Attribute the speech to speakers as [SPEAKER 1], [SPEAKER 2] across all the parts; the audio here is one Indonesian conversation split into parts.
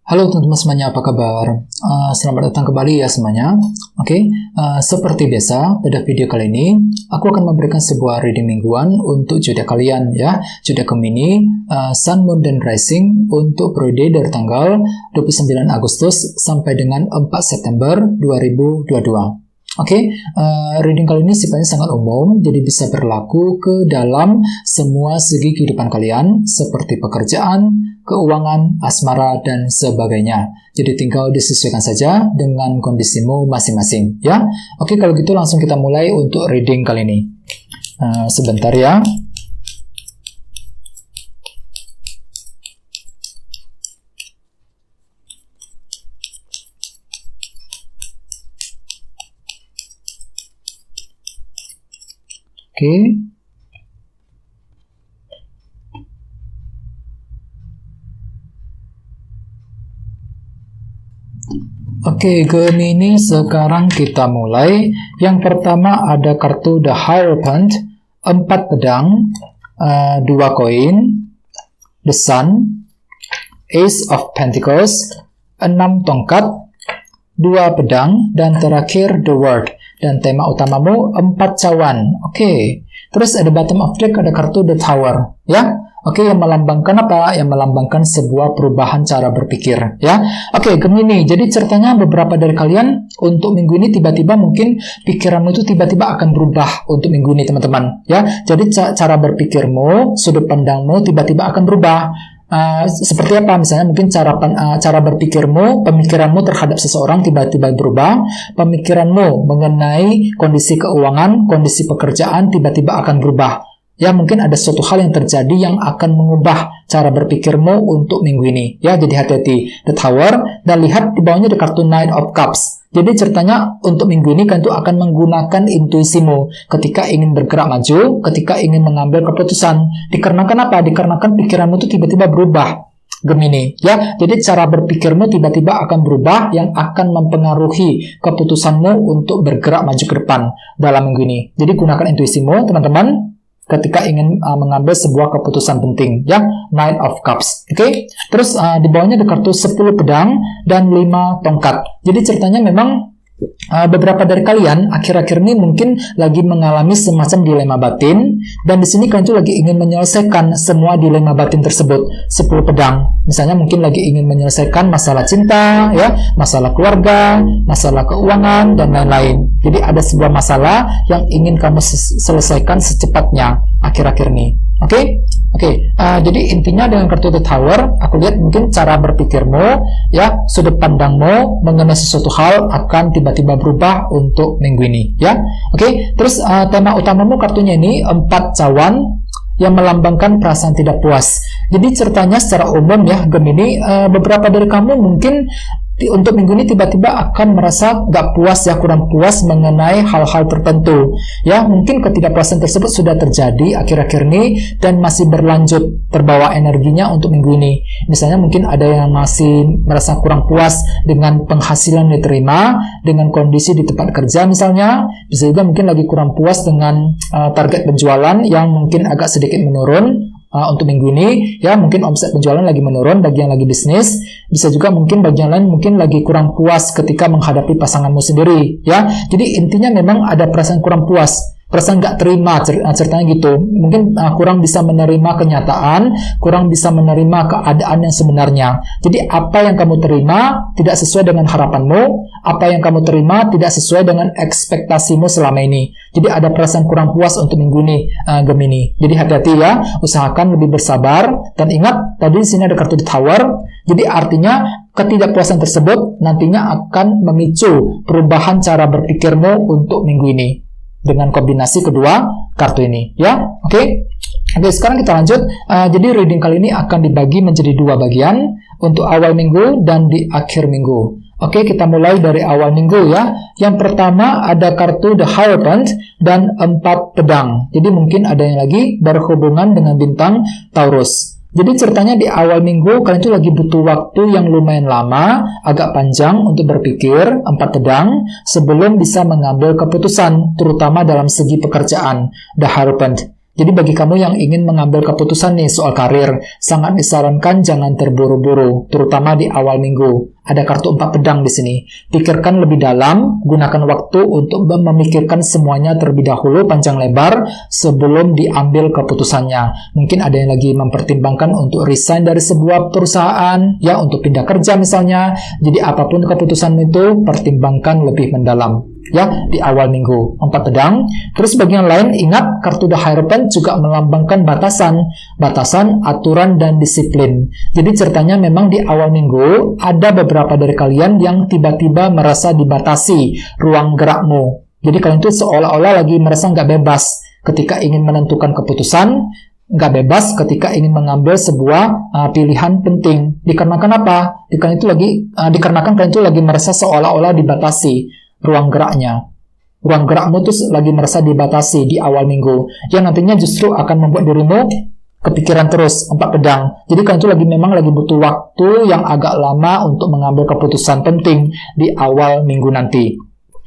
[SPEAKER 1] Halo teman-teman semuanya, apa kabar? Selamat datang kembali ya semuanya. Seperti biasa, pada video kali ini, aku akan memberikan sebuah reading mingguan untuk zodiak kalian ya. Zodiak Gemini, Sun, Moon, dan Rising untuk periode dari tanggal 29 Agustus sampai dengan 4 September 2022. Reading kali ini sifatnya sangat umum, jadi bisa berlaku ke dalam semua segi kehidupan kalian, seperti pekerjaan, keuangan, asmara, dan sebagainya. Jadi tinggal disesuaikan saja dengan kondisimu masing-masing, ya. Kalau gitu langsung kita mulai untuk reading kali ini. Sebentar ya. Gemini, sekarang kita mulai. Yang pertama ada kartu The Hierophant, 4 pedang, 2 koin, The Sun, Ace of Pentacles, 6 tongkat, 2 pedang, dan terakhir The World. Dan tema utamamu 4 cawan. Terus ada bottom of deck, ada kartu The Tower, ya. Yang melambangkan apa? Yang melambangkan sebuah perubahan cara berpikir, ya. Gemini, jadi ceritanya beberapa dari kalian untuk minggu ini tiba-tiba mungkin pikiranmu itu tiba-tiba akan berubah untuk minggu ini, teman-teman, ya. Jadi cara berpikirmu, sudut pandangmu tiba-tiba akan berubah. Seperti apa? Misalnya mungkin cara berpikirmu, pemikiranmu terhadap seseorang tiba-tiba berubah, pemikiranmu mengenai kondisi keuangan, kondisi pekerjaan tiba-tiba akan berubah. Ya, mungkin ada suatu hal yang terjadi yang akan mengubah cara berpikirmu untuk minggu ini. Ya, jadi hati-hati. The Tower, dan lihat di bawahnya ada kartu Knight of Cups. Jadi ceritanya untuk minggu ini kan itu akan menggunakan intuisimu ketika ingin bergerak maju, ketika ingin mengambil keputusan. Dikarenakan apa? Dikarenakan pikiranmu itu tiba-tiba berubah, Gemini, ya. Jadi cara berpikirmu tiba-tiba akan berubah yang akan mempengaruhi keputusanmu untuk bergerak maju ke depan dalam minggu ini. Jadi gunakan intuisimu, teman-teman, ketika ingin mengambil sebuah keputusan penting, ya. Knight of Cups. Terus di bawahnya ada kartu 10 pedang dan 5 tongkat. Jadi ceritanya memang beberapa dari kalian akhir-akhir ini mungkin lagi mengalami semacam dilema batin, dan di sini kalian tuh lagi ingin menyelesaikan semua dilema batin tersebut. 10 pedang, misalnya mungkin lagi ingin menyelesaikan masalah cinta, ya, masalah keluarga, masalah keuangan, dan lain-lain. Jadi ada sebuah masalah yang ingin kamu selesaikan secepatnya akhir-akhir ini. Jadi intinya dengan kartu The Tower, aku lihat mungkin cara berpikirmu, ya, sudut pandangmu mengenai sesuatu hal akan tiba-tiba berubah untuk minggu ini, ya. Terus tema utamamu kartunya ini 4 cawan yang melambangkan perasaan tidak puas. Jadi ceritanya secara umum ya, Gemini, beberapa dari kamu mungkin untuk minggu ini tiba-tiba akan merasa gak puas, ya, kurang puas mengenai hal-hal tertentu, ya. Mungkin ketidakpuasan tersebut sudah terjadi akhir-akhir ini dan masih berlanjut terbawa energinya untuk minggu ini. Misalnya mungkin ada yang masih merasa kurang puas dengan penghasilan yang diterima, dengan kondisi di tempat kerja misalnya. Bisa juga mungkin lagi kurang puas dengan target penjualan yang mungkin agak sedikit menurun untuk minggu ini, ya. Mungkin omset penjualan lagi menurun bagi yang lagi bisnis. Bisa juga mungkin bagi yang lain mungkin lagi kurang puas ketika menghadapi pasanganmu sendiri, ya. Jadi intinya memang ada perasaan kurang puas, perasaan gak terima, ceritanya gitu. Mungkin kurang bisa menerima kenyataan, kurang bisa menerima keadaan yang sebenarnya. Jadi apa yang kamu terima tidak sesuai dengan harapanmu, apa yang kamu terima tidak sesuai dengan ekspektasimu selama ini. Jadi ada perasaan kurang puas untuk minggu ini, Gemini. Jadi hati-hati ya, usahakan lebih bersabar, dan ingat tadi di sini ada kartu The Tower. Jadi artinya ketidakpuasan tersebut nantinya akan memicu perubahan cara berpikirmu untuk minggu ini dengan kombinasi kedua kartu ini, ya. Sekarang kita lanjut. Jadi reading kali ini akan dibagi menjadi 2 bagian, untuk awal minggu dan di akhir minggu. Kita mulai dari awal minggu ya. Yang pertama ada kartu The Hierophant dan 4 pedang. Jadi mungkin ada yang lagi berhubungan dengan bintang Taurus. Jadi ceritanya di awal minggu kalian tuh lagi butuh waktu yang lumayan lama, agak panjang untuk berpikir, 4 pedang, sebelum bisa mengambil keputusan, terutama dalam segi pekerjaan, The Hierophant. Jadi bagi kamu yang ingin mengambil keputusan nih soal karir, sangat disarankan jangan terburu-buru, terutama di awal minggu. Ada kartu 4 pedang di sini. Pikirkan lebih dalam, gunakan waktu untuk memikirkan semuanya terlebih dahulu panjang lebar sebelum diambil keputusannya. Mungkin ada yang lagi mempertimbangkan untuk resign dari sebuah perusahaan, ya untuk pindah kerja misalnya. Jadi apapun keputusan itu, pertimbangkan lebih mendalam. Ya, di awal minggu 4 pedang. Terus bagian lain, ingat kartu The Hierophant juga melambangkan batasan, aturan, dan disiplin. Jadi ceritanya memang di awal minggu ada beberapa dari kalian yang tiba-tiba merasa dibatasi ruang gerakmu. Jadi kalian itu seolah-olah lagi merasa nggak bebas ketika ingin menentukan keputusan, nggak bebas ketika ingin mengambil sebuah pilihan penting. Dikarenakan apa? Dikarenakan kalian itu lagi merasa seolah-olah dibatasi ruang geraknya. Ruang gerakmu tuh lagi merasa dibatasi di awal minggu, yang nantinya justru akan membuat dirimu kepikiran terus. 4 pedang. Jadi kalian itu memang lagi butuh waktu yang agak lama untuk mengambil keputusan penting di awal minggu nanti.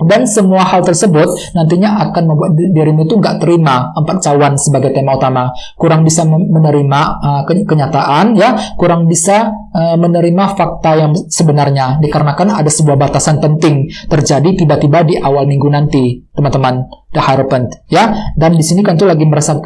[SPEAKER 1] Dan semua hal tersebut nantinya akan membuat dirimu itu nggak terima 4 cawan sebagai tema utama. Kurang bisa menerima kenyataan, ya, kurang bisa menerima fakta yang sebenarnya, dikarenakan ada sebuah batasan penting terjadi tiba-tiba di awal minggu nanti, teman-teman. The Hierophant, ya. Dan di sini kan tuh lagi merasa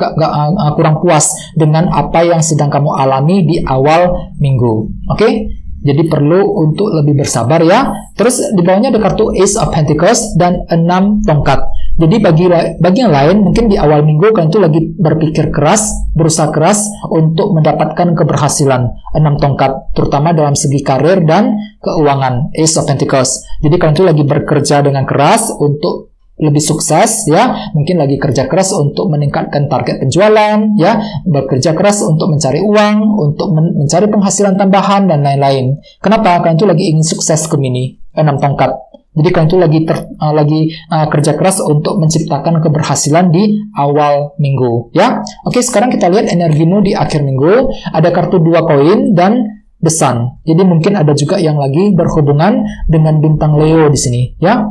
[SPEAKER 1] kurang puas dengan apa yang sedang kamu alami di awal minggu. Oke? Jadi perlu untuk lebih bersabar, ya. Terus di bawahnya ada kartu Ace of Pentacles dan 6 tongkat. Jadi bagi yang lain, mungkin di awal minggu kalian itu lagi berpikir keras, berusaha keras untuk mendapatkan keberhasilan. 6 tongkat, terutama dalam segi karir dan keuangan. Ace of Pentacles. Jadi kalian itu lagi bekerja dengan keras untuk lebih sukses, ya, mungkin lagi kerja keras untuk meningkatkan target penjualan, ya, bekerja keras untuk mencari uang, untuk mencari penghasilan tambahan dan lain-lain. Kenapa? Kalian itu lagi ingin sukses, Gemini. 6 tongkat. Jadi kalian itu lagi kerja keras untuk menciptakan keberhasilan di awal minggu, ya. Oke, sekarang kita lihat energimu di akhir minggu. Ada kartu 2 koin dan The Sun. Jadi mungkin ada juga yang lagi berhubungan dengan bintang Leo di sini, ya.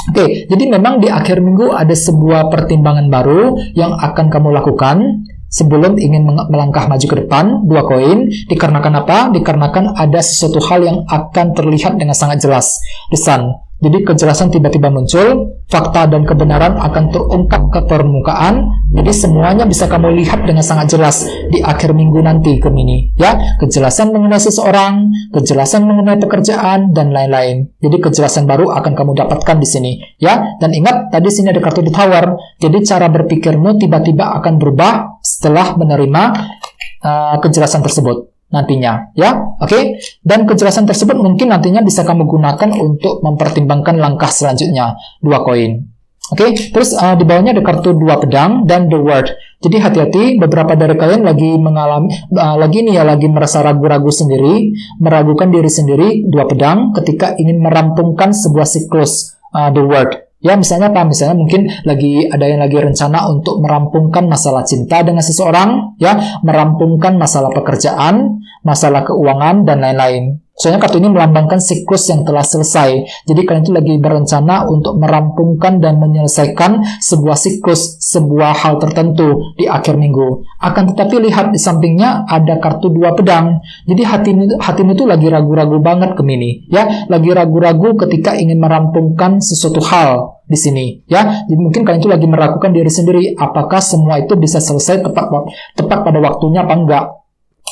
[SPEAKER 1] Oke, jadi memang di akhir minggu ada sebuah pertimbangan baru yang akan kamu lakukan sebelum ingin melangkah maju ke depan. 2 koin, dikarenakan apa? Dikarenakan ada sesuatu hal yang akan terlihat dengan sangat jelas. The Sun. Jadi kejelasan tiba-tiba muncul, fakta dan kebenaran akan terungkap ke permukaan. Jadi semuanya bisa kamu lihat dengan sangat jelas di akhir minggu nanti, Gemini, ya. Kejelasan mengenai seseorang, kejelasan mengenai pekerjaan dan lain-lain. Jadi kejelasan baru akan kamu dapatkan di sini, ya. Dan ingat tadi sini ada kartu The Tower. Jadi cara berpikirmu tiba-tiba akan berubah setelah menerima kejelasan tersebut nantinya, ya. Oke. Dan kejelasan tersebut mungkin nantinya bisa kamu gunakan untuk mempertimbangkan langkah selanjutnya. 2 koin. Oke, terus di bawahnya ada kartu 2 pedang dan The World. Jadi hati-hati, beberapa dari kalian lagi mengalami lagi merasa ragu-ragu sendiri, meragukan diri sendiri. 2 pedang ketika ingin merampungkan sebuah siklus The World. Ya, misalnya apa? Misalnya mungkin ada yang lagi rencana untuk merampungkan masalah cinta dengan seseorang, ya, merampungkan masalah pekerjaan, masalah keuangan, dan lain-lain. Soalnya kartu ini melambangkan siklus yang telah selesai. Jadi kalian itu lagi berencana untuk merampungkan dan menyelesaikan sebuah siklus, sebuah hal tertentu di akhir minggu. Akan tetapi lihat di sampingnya ada kartu 2 pedang. Jadi hatimu itu lagi ragu-ragu banget, Gemini, ya. Lagi ragu-ragu ketika ingin merampungkan sesuatu hal di sini, ya. Jadi mungkin kalian itu lagi meragukan diri sendiri, apakah semua itu bisa selesai tepat pada waktunya apa enggak.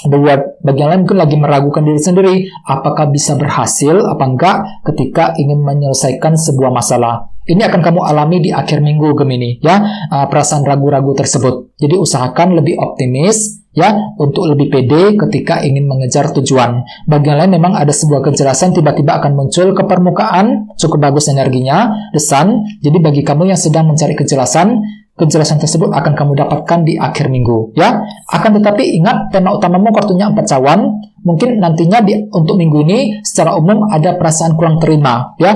[SPEAKER 1] Bagian lain mungkin lagi meragukan diri sendiri, apakah bisa berhasil apa enggak ketika ingin menyelesaikan sebuah masalah. Ini akan kamu alami di akhir minggu, Gemini, ya, perasaan ragu-ragu tersebut. Jadi usahakan lebih optimis, ya, untuk lebih pede ketika ingin mengejar tujuan. Bagian lain memang ada sebuah kejelasan tiba-tiba akan muncul ke permukaan, cukup bagus energinya, The Sun. Jadi bagi kamu yang sedang mencari kejelasan tersebut akan kamu dapatkan di akhir minggu, ya. Akan tetapi ingat, tema utamamu kartunya 4 cawan, mungkin nantinya untuk minggu ini secara umum ada perasaan kurang terima ya.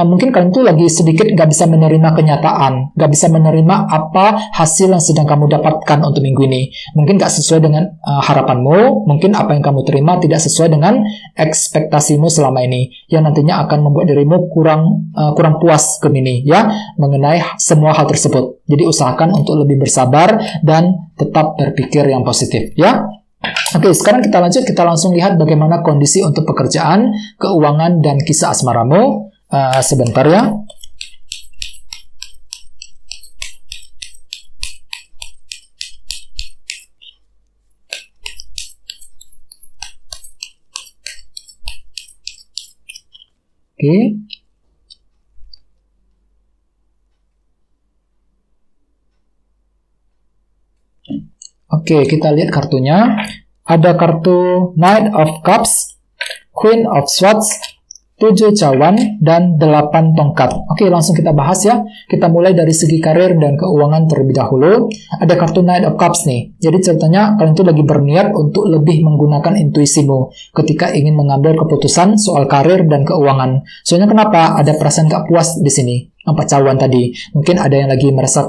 [SPEAKER 1] Mungkin kalian tuh lagi sedikit nggak bisa menerima kenyataan, nggak bisa menerima apa hasil yang sedang kamu dapatkan untuk minggu ini. Mungkin nggak sesuai dengan harapanmu, mungkin apa yang kamu terima tidak sesuai dengan ekspektasimu selama ini, yang nantinya akan membuat dirimu kurang puas Gemini ya mengenai semua hal tersebut. Jadi usahakan untuk lebih bersabar dan tetap berpikir yang positif ya. Oke, sekarang kita lanjut, kita langsung lihat bagaimana kondisi untuk pekerjaan, keuangan, dan kisah asmaramu. Sebentar ya. Oke. Oke, kita lihat kartunya. Ada kartu Knight of Cups, Queen of Swords, 7 cawan, dan 8 tongkat. Oke, langsung kita bahas ya. Kita mulai dari segi karir dan keuangan terlebih dahulu. Ada kartu Knight of Cups nih. Jadi ceritanya kalian tuh lagi berniat untuk lebih menggunakan intuisimu ketika ingin mengambil keputusan soal karir dan keuangan. Soalnya kenapa? Ada perasaan gak puas di sini. 4 cawan tadi. Mungkin ada yang lagi merasa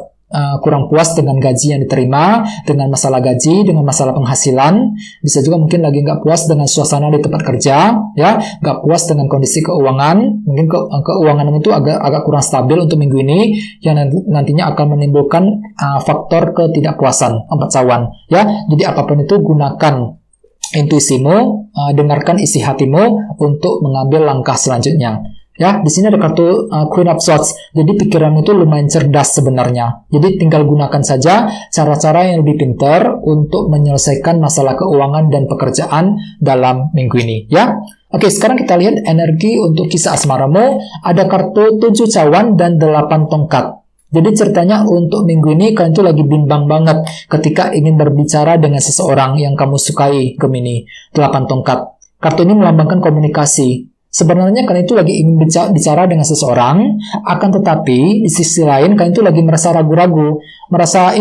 [SPEAKER 1] kurang puas dengan gaji yang diterima, dengan masalah gaji, dengan masalah penghasilan. Bisa juga mungkin lagi nggak puas dengan suasana di tempat kerja, ya, nggak puas dengan kondisi keuangan. Mungkin keuangan itu agak kurang stabil untuk minggu ini, yang nantinya akan menimbulkan faktor ketidakpuasan 4 cawan. Ya, jadi apapun itu gunakan intuisimu, dengarkan isi hatimu untuk mengambil langkah selanjutnya. Ya, di sini ada kartu Queen of Swords. Jadi pikiranmu itu lumayan cerdas sebenarnya. Jadi tinggal gunakan saja cara-cara yang lebih pintar untuk menyelesaikan masalah keuangan dan pekerjaan dalam minggu ini, ya. Oke, sekarang kita lihat energi untuk kisah asmaramu. Ada kartu 7 cawan dan 8 tongkat. Jadi ceritanya untuk minggu ini kalian tuh lagi bimbang banget ketika ingin berbicara dengan seseorang yang kamu sukai, Gemini. 8 tongkat. Kartu ini melambangkan komunikasi. Sebenarnya kalian itu lagi ingin bicara dengan seseorang, akan tetapi di sisi lain kalian itu lagi merasa ragu-ragu, merasa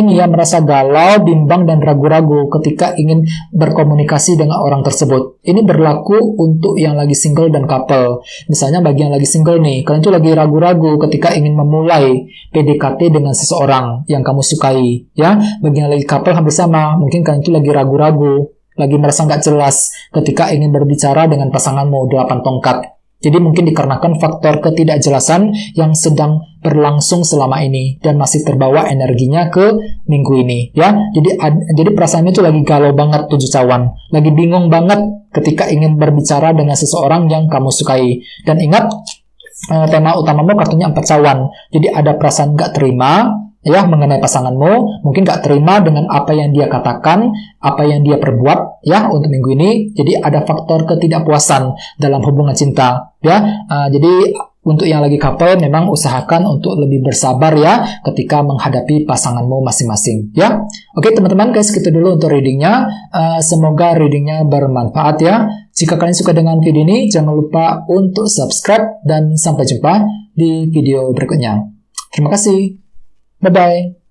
[SPEAKER 1] galau, bimbang, dan ragu-ragu ketika ingin berkomunikasi dengan orang tersebut. Ini berlaku untuk yang lagi single dan couple. Misalnya bagi yang lagi single nih, kalian itu lagi ragu-ragu ketika ingin memulai PDKT dengan seseorang yang kamu sukai. Ya, bagi yang lagi couple hampir sama, mungkin kalian itu lagi ragu-ragu, lagi merasa nggak jelas ketika ingin berbicara dengan pasanganmu 8 tongkat. Jadi mungkin dikarenakan faktor ketidakjelasan yang sedang berlangsung selama ini dan masih terbawa energinya ke minggu ini, ya. Jadi perasaannya itu lagi galau banget 7 cawan, lagi bingung banget ketika ingin berbicara dengan seseorang yang kamu sukai. Dan ingat, tema utamamu kartunya 4 cawan. Jadi ada perasaan nggak terima ya mengenai pasanganmu, mungkin gak terima dengan apa yang dia katakan, apa yang dia perbuat ya untuk minggu ini. Jadi ada faktor ketidakpuasan dalam hubungan cinta ya. Jadi untuk yang lagi couple memang usahakan untuk lebih bersabar ya ketika menghadapi pasanganmu masing-masing ya. Oke teman-teman, guys, gitu dulu untuk readingnya. Semoga readingnya bermanfaat ya. Jika kalian suka dengan video ini, jangan lupa untuk subscribe dan sampai jumpa di video berikutnya. Terima kasih. Bye-bye.